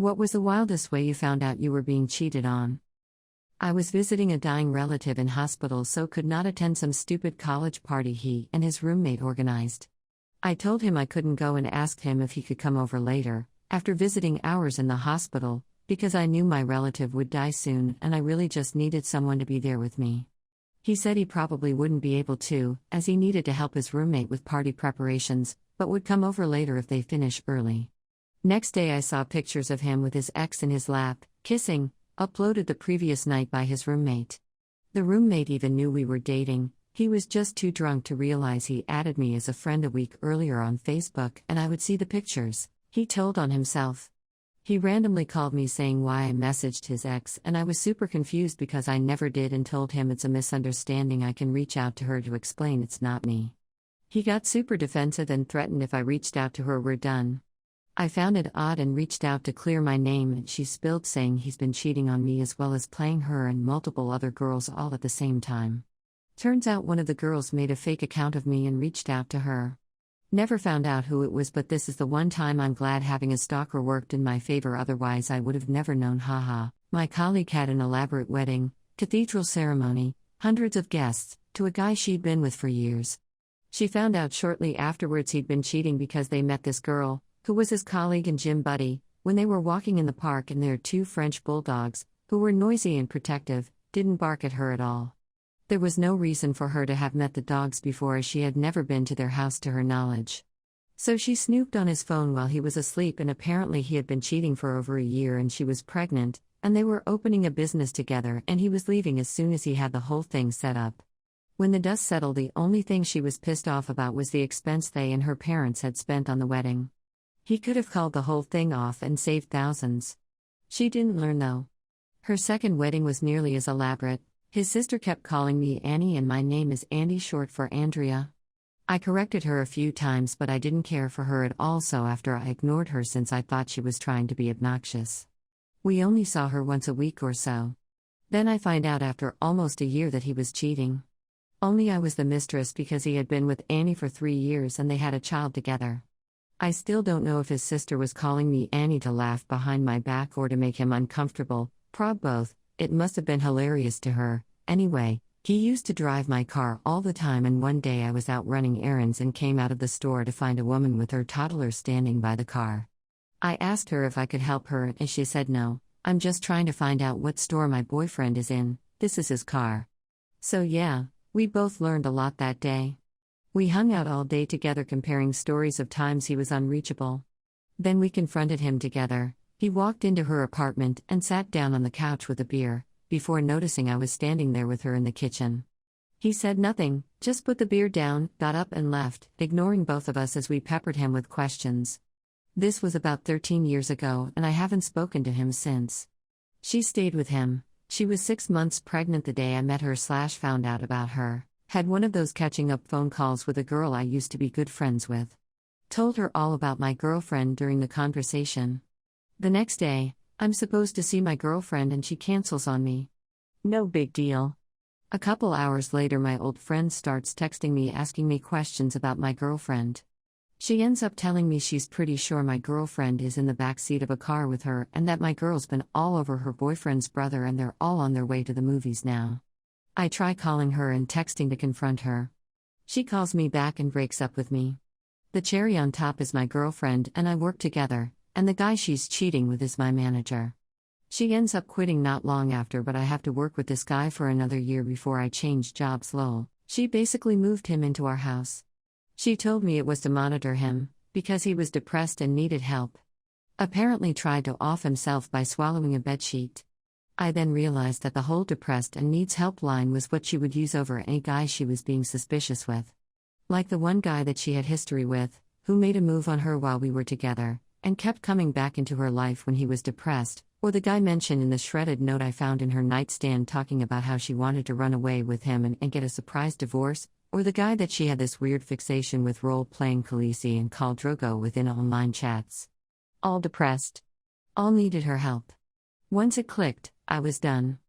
What was the wildest way you found out you were being cheated on? I was visiting a dying relative in hospital, so could not attend some stupid college party he and his roommate organized. I told him I couldn't go and asked him if he could come over later, after visiting hours in the hospital, because I knew my relative would die soon and I really just needed someone to be there with me. He said he probably wouldn't be able to, as he needed to help his roommate with party preparations, but would come over later if they finish early. Next day I saw pictures of him with his ex in his lap, kissing, uploaded the previous night by his roommate. The roommate even knew we were dating. He was just too drunk to realize he added me as a friend a week earlier on Facebook and I would see the pictures, he told on himself. He randomly called me saying why I messaged his ex, and I was super confused because I never did, and told him it's a misunderstanding, I can reach out to her to explain it's not me. He got super defensive and threatened if I reached out to her we're done. I found it odd and reached out to clear my name, and she spilled saying he's been cheating on me as well as playing her and multiple other girls all at the same time. Turns out one of the girls made a fake account of me and reached out to her. Never found out who it was, but this is the one time I'm glad having a stalker worked in my favor, otherwise I would have never known. Haha. My colleague had an elaborate wedding, cathedral ceremony, hundreds of guests, to a guy she'd been with for years. She found out shortly afterwards he'd been cheating because they met this girl, who was his colleague and gym buddy, when they were walking in the park, and their two French bulldogs, who were noisy and protective, didn't bark at her at all. There was no reason for her to have met the dogs before, as she had never been to their house to her knowledge. So she snooped on his phone while he was asleep, and apparently he had been cheating for over a year and she was pregnant, and they were opening a business together, and he was leaving as soon as he had the whole thing set up. When the dust settled, the only thing she was pissed off about was the expense they and her parents had spent on the wedding. He could have called the whole thing off and saved thousands. She didn't learn though. Her second wedding was nearly as elaborate. His sister kept calling me Annie, and my name is Andy, short for Andrea. I corrected her a few times, but I didn't care for her at all, so after I ignored her since I thought she was trying to be obnoxious. We only saw her once a week or so. Then I find out after almost a year that he was cheating. Only I was the mistress because he had been with Annie for 3 years and they had a child together. I still don't know if his sister was calling me Annie to laugh behind my back or to make him uncomfortable, prob both. It must have been hilarious to her. Anyway, he used to drive my car all the time, and one day I was out running errands and came out of the store to find a woman with her toddler standing by the car. I asked her if I could help her and she said no, I'm just trying to find out what store my boyfriend is in, this is his car. So yeah, we both learned a lot that day. We hung out all day together comparing stories of times he was unreachable. Then we confronted him together. He walked into her apartment and sat down on the couch with a beer, before noticing I was standing there with her in the kitchen. He said nothing, just put the beer down, got up and left, ignoring both of us as we peppered him with questions. This was about 13 years ago, and I haven't spoken to him since. She stayed with him. She was 6 months pregnant the day I met her / found out about her. Had one of those catching up phone calls with a girl I used to be good friends with. Told her all about my girlfriend during the conversation. The next day, I'm supposed to see my girlfriend and she cancels on me. No big deal. A couple hours later, my old friend starts texting me asking me questions about my girlfriend. She ends up telling me she's pretty sure my girlfriend is in the backseat of a car with her and that my girl's been all over her boyfriend's brother and they're all on their way to the movies now. I try calling her and texting to confront her. She calls me back and breaks up with me. The cherry on top is my girlfriend and I work together, and the guy she's cheating with is my manager. She ends up quitting not long after, but I have to work with this guy for another year before I change jobs. Lol. She basically moved him into our house. She told me it was to monitor him, because he was depressed and needed help. Apparently tried to off himself by swallowing a bedsheet. I then realized that the whole depressed and needs help line was what she would use over any guy she was being suspicious with. Like the one guy that she had history with, who made a move on her while we were together, and kept coming back into her life when he was depressed, or the guy mentioned in the shredded note I found in her nightstand talking about how she wanted to run away with him and get a surprise divorce, or the guy that she had this weird fixation with role-playing Khaleesi and Khal Drogo within online chats. All depressed. All needed her help. Once it clicked, I was done.